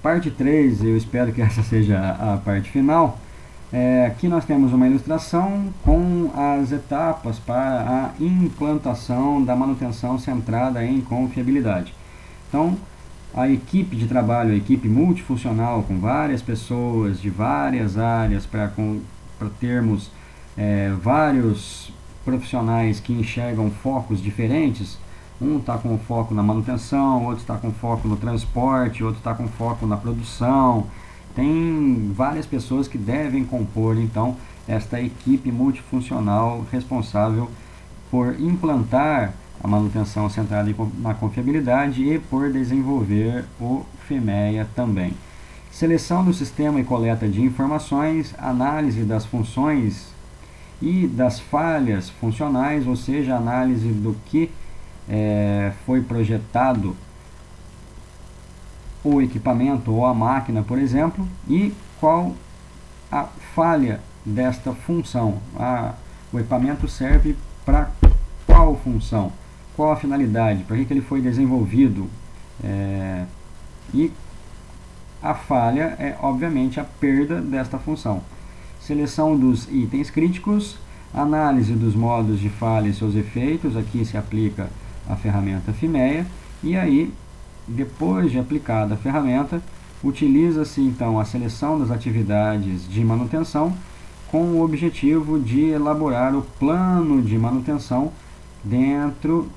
Parte 3, eu espero que essa seja a parte final. Aqui nós temos uma ilustração com as etapas para a implantação da manutenção centrada em confiabilidade. Então, a equipe de trabalho, a equipe multifuncional com várias pessoas de várias áreas para termos vários profissionais que enxergam focos diferentes. Um está com foco na manutenção, outro está com foco no transporte, outro está com foco na produção. Tem várias pessoas que devem compor, então, esta equipe multifuncional responsável por implantar a manutenção centrada na confiabilidade e por desenvolver o FIMEA também. Seleção do sistema e coleta de informações, análise das funções e das falhas funcionais, ou seja, análise do que foi projetado o equipamento ou a máquina, por exemplo, e qual a falha desta função. O equipamento serve para qual função, qual a finalidade, para que ele foi desenvolvido, e a falha é obviamente a perda desta função. Seleção dos itens críticos, análise dos modos de falha e seus efeitos, aqui se aplica a ferramenta FIMEA, e aí, depois de aplicada a ferramenta, utiliza-se então a seleção das atividades de manutenção com o objetivo de elaborar o plano de manutenção dentro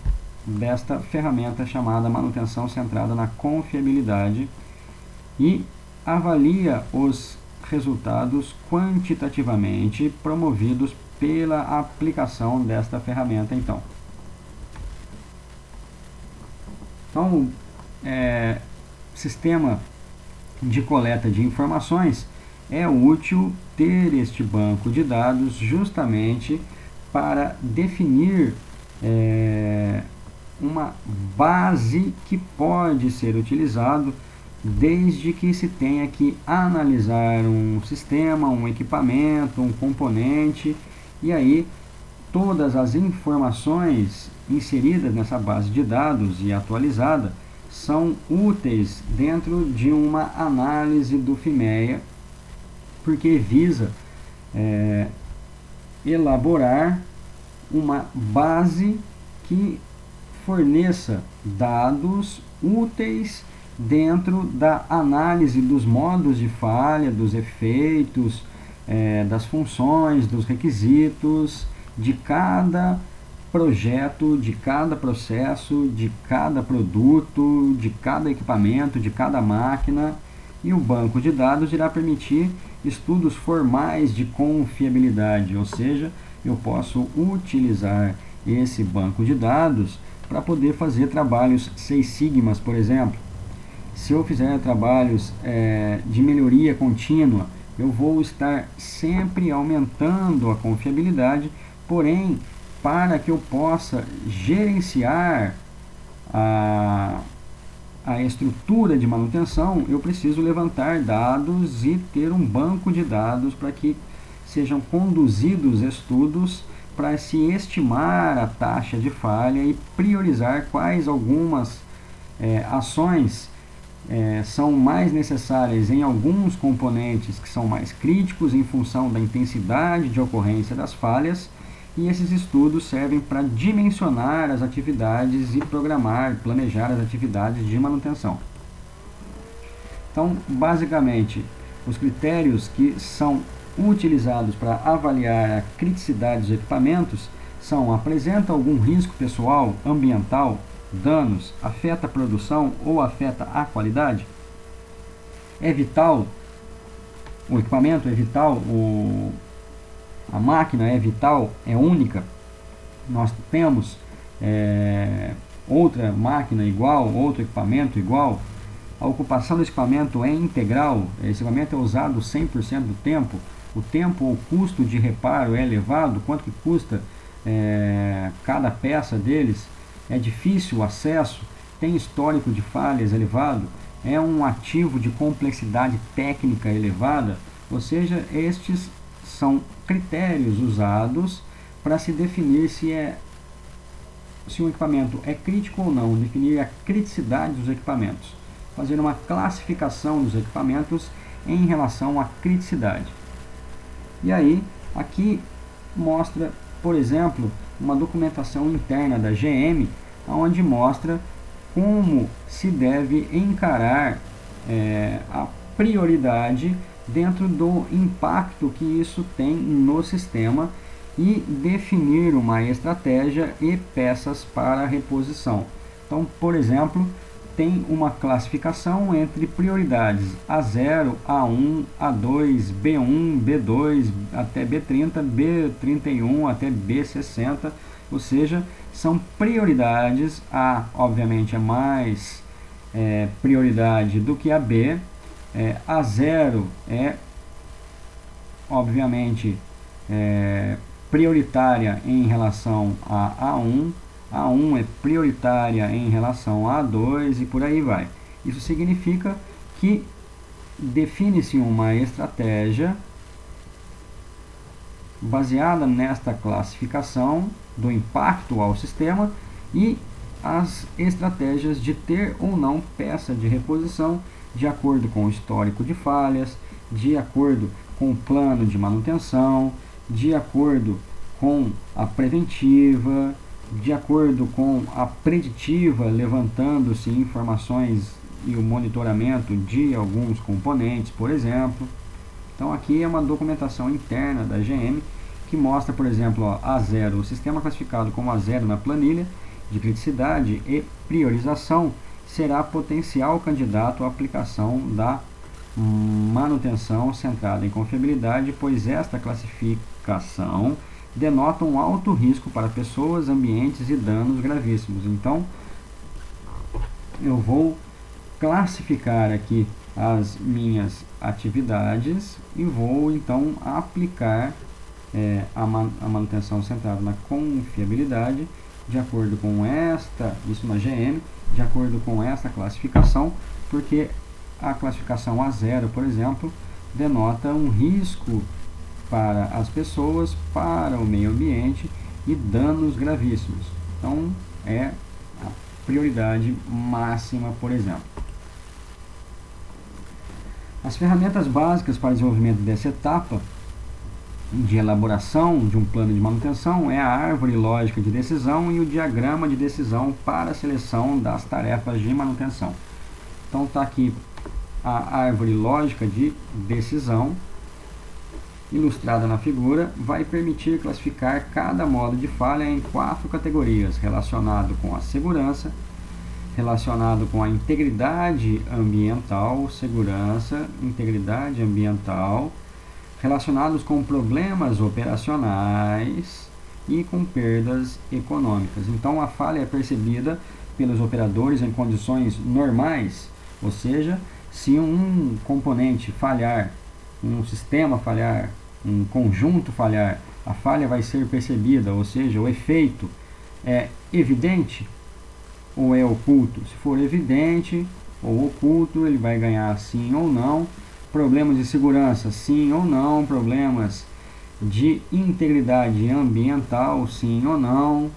desta ferramenta chamada manutenção centrada na confiabilidade e avalia os resultados quantitativamente promovidos pela aplicação desta ferramenta. Então, sistema de coleta de informações, é útil ter este banco de dados justamente para definir uma base que pode ser utilizado desde que se tenha que analisar um sistema, um equipamento, um componente, e aí todas as informações inseridas nessa base de dados e atualizada são úteis dentro de uma análise do FIMEA, porque visa elaborar uma base que forneça dados úteis dentro da análise dos modos de falha, dos efeitos, das funções, dos requisitos de cada projeto, de cada processo, de cada produto, de cada equipamento, de cada máquina. E o banco de dados irá permitir estudos formais de confiabilidade, ou seja, eu posso utilizar esse banco de dados para poder fazer trabalhos Seis Sigmas, por exemplo. Se eu fizer trabalhos de melhoria contínua, eu vou estar sempre aumentando a confiabilidade, porém, para que eu possa gerenciar a estrutura de manutenção, eu preciso levantar dados e ter um banco de dados para que sejam conduzidos estudos para se estimar a taxa de falha e priorizar quais algumas ações são mais necessárias em alguns componentes que são mais críticos em função da intensidade de ocorrência das falhas, e esses estudos servem para dimensionar as atividades e planejar as atividades de manutenção. Então, basicamente, os critérios que são utilizados para avaliar a criticidade dos equipamentos são: apresenta algum risco pessoal, ambiental, danos, afeta a produção ou afeta a qualidade? É vital, o equipamento é vital, a máquina é vital, é única. Nós temos outra máquina igual, outro equipamento igual. A ocupação do equipamento é integral, esse equipamento é usado 100% do tempo. O tempo ou custo de reparo é elevado, quanto que custa cada peça deles? É difícil o acesso, tem histórico de falhas elevado, é um ativo de complexidade técnica elevada. Ou seja, estes são critérios usados para se definir se um equipamento é crítico ou não, definir a criticidade dos equipamentos. fazer uma classificação dos equipamentos em relação à criticidade. E aí, aqui mostra, por exemplo, uma documentação interna da GM, onde mostra como se deve encarar a prioridade dentro do impacto que isso tem no sistema e definir uma estratégia e peças para reposição. Então, por exemplo, tem uma classificação entre prioridades A0, A1, A2, B1, B2 até B30, B31 até B60, ou seja, são prioridades. A, obviamente, é mais prioridade do que a B. A0 é, obviamente, prioritária em relação a A1. A1 é prioritária em relação a A2 e por aí vai. Isso significa que define-se uma estratégia baseada nesta classificação do impacto ao sistema e as estratégias de ter ou não peça de reposição de acordo com o histórico de falhas, de acordo com o plano de manutenção, de acordo com a preventiva, de acordo com a preditiva, levantando-se informações e o monitoramento de alguns componentes, por exemplo. Então aqui é uma documentação interna da GM que mostra, por exemplo, A0, o sistema classificado como A0 na planilha de criticidade e priorização será potencial candidato à aplicação da manutenção centrada em confiabilidade, pois esta classificação denota um alto risco para pessoas, ambientes e danos gravíssimos. Então, eu vou classificar aqui as minhas atividades e vou então aplicar a manutenção centrada na confiabilidade de acordo com isso na GM, de acordo com essa classificação, porque a classificação A0, por exemplo, denota um risco para as pessoas, para o meio ambiente e danos gravíssimos. Então, é a prioridade máxima, por exemplo. As ferramentas básicas para desenvolvimento dessa etapa de elaboração de um plano de manutenção é a árvore lógica de decisão e o diagrama de decisão para a seleção das tarefas de manutenção. Então, está aqui a árvore lógica de decisão, ilustrada na figura, vai permitir classificar cada modo de falha em 4 categorias: relacionado com a segurança, relacionado com a integridade ambiental, segurança, integridade ambiental, relacionados com problemas operacionais e com perdas econômicas. Então a falha é percebida pelos operadores em condições normais, ou seja, se um componente falhar, um sistema falhar, um conjunto falhar, a falha vai ser percebida, ou seja, o efeito é evidente ou é oculto. Se for evidente ou oculto, ele vai ganhar sim ou não. Problemas de segurança, sim ou não. Problemas de integridade ambiental, sim ou não.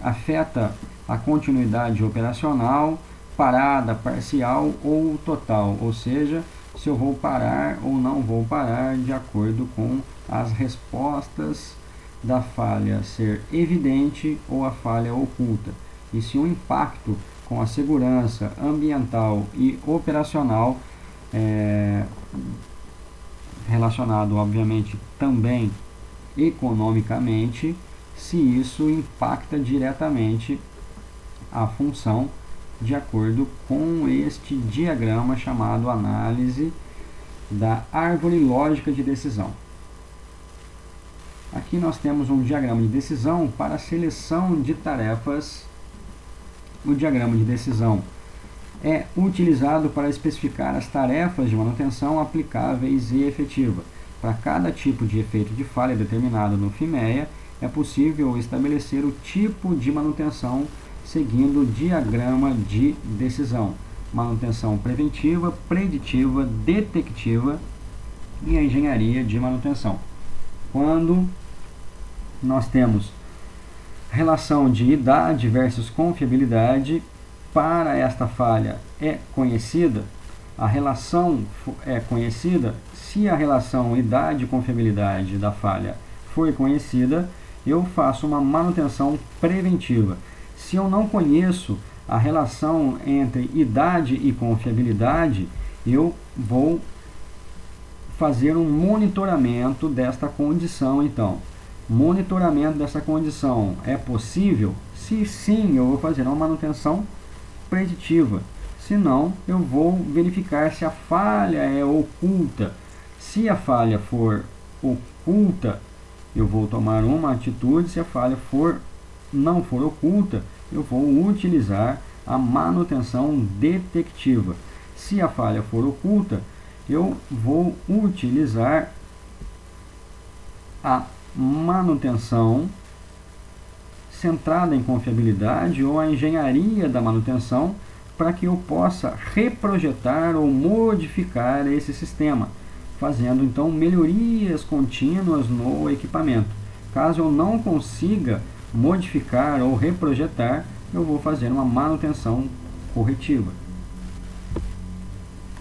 Afeta a continuidade operacional, parada parcial ou total, ou seja, se eu vou parar ou não vou parar de acordo com as respostas da falha ser evidente ou a falha oculta. E se o impacto com a segurança ambiental e operacional relacionado, obviamente, também economicamente, se isso impacta diretamente a função de acordo com este diagrama chamado análise da árvore lógica de decisão. Aqui nós temos um diagrama de decisão para a seleção de tarefas. O diagrama de decisão é utilizado para especificar as tarefas de manutenção aplicáveis e efetiva. Para cada tipo de efeito de falha determinado no FIMEA, é possível estabelecer o tipo de manutenção seguindo o diagrama de decisão: manutenção preventiva, preditiva, detectiva e a engenharia de manutenção. Quando nós temos relação de idade versus confiabilidade, para esta falha é conhecida, a relação é conhecida, se a relação idade e confiabilidade da falha for conhecida, eu faço uma manutenção preventiva. Se eu não conheço a relação entre idade e confiabilidade, eu vou fazer um monitoramento desta condição. Então, monitoramento dessa condição é possível? Se sim, eu vou fazer uma manutenção preditiva. Se não, eu vou verificar se a falha é oculta. Se a falha for oculta, eu vou tomar uma atitude. Se a falha não for oculta, eu vou utilizar a manutenção detectiva. Se a falha for oculta, eu vou utilizar a manutenção centrada em confiabilidade ou a engenharia da manutenção para que eu possa reprojetar ou modificar esse sistema, fazendo então melhorias contínuas no equipamento. Caso eu não consiga modificar ou reprojetar, eu vou fazer uma manutenção corretiva.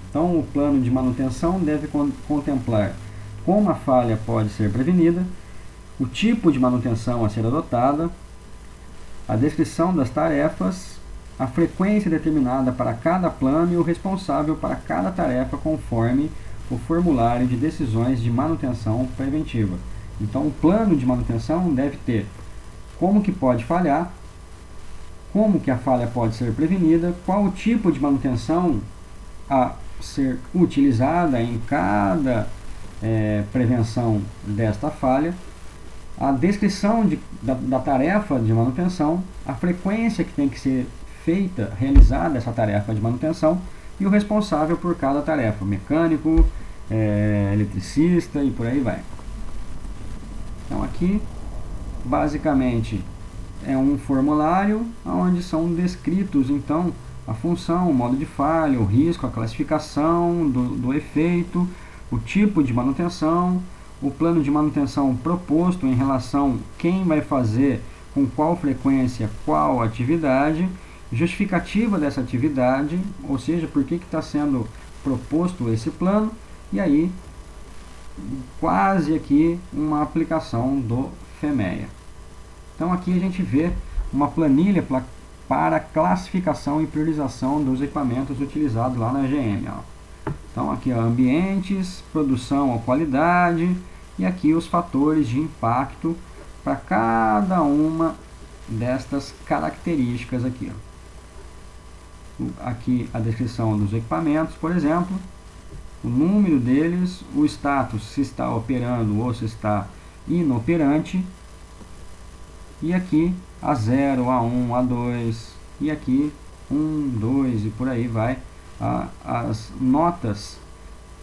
Então, o plano de manutenção deve contemplar como a falha pode ser prevenida, o tipo de manutenção a ser adotada, a descrição das tarefas, a frequência determinada para cada plano e o responsável para cada tarefa conforme o formulário de decisões de manutenção preventiva. Então, o plano de manutenção deve ter como que pode falhar, como que a falha pode ser prevenida, qual o tipo de manutenção a ser utilizada em cada prevenção desta falha, a descrição da tarefa de manutenção, a frequência que tem que ser realizada essa tarefa de manutenção e o responsável por cada tarefa, mecânico, eletricista e por aí vai. Então aqui basicamente é um formulário onde são descritos então a função, o modo de falha, o risco, a classificação do efeito, o tipo de manutenção, o plano de manutenção proposto em relação a quem vai fazer, com qual frequência, qual atividade, justificativa dessa atividade, ou seja, por que está sendo proposto esse plano, e aí quase aqui uma aplicação do FEMEA. Então aqui a gente vê uma planilha para classificação e priorização dos equipamentos utilizados lá na GM. Então aqui ambientes, produção ou qualidade, e aqui os fatores de impacto para cada uma destas características aqui. Aqui a descrição dos equipamentos, por exemplo, o número deles, o status, se está operando ou se está inoperante, e aqui A0, A1, A2, e aqui 1, 2 e por aí vai, as notas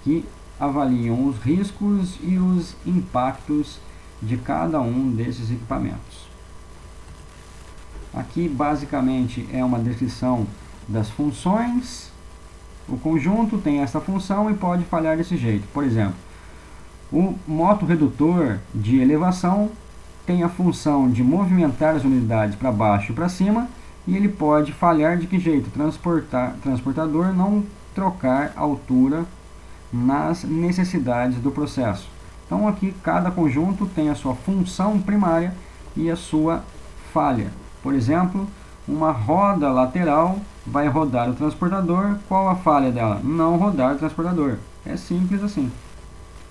que avaliam os riscos e os impactos de cada um desses equipamentos. Aqui basicamente é uma descrição das funções. O conjunto tem essa função e pode falhar desse jeito. Por exemplo, o motorredutor de elevação tem a função de movimentar as unidades para baixo e para cima, e ele pode falhar de que jeito? Transportador não trocar altura nas necessidades do processo. Então aqui cada conjunto tem a sua função primária e a sua falha. Por exemplo, uma roda lateral vai rodar o transportador. Qual a falha dela? Não rodar o transportador. É simples assim.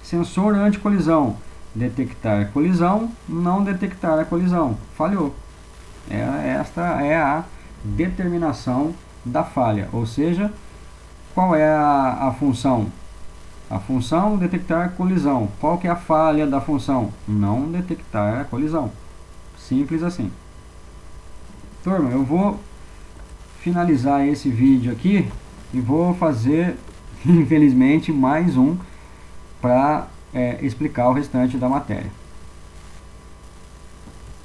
Sensor anti-colisão. Detectar colisão, não detectar a colisão. Falhou. Esta é a determinação da falha. Ou seja, qual é a função? A função detectar colisão. Qual que é a falha da função? Não detectar a colisão. Simples assim. Turma, eu vou finalizar esse vídeo aqui e vou fazer, infelizmente, mais um para explicar o restante da matéria.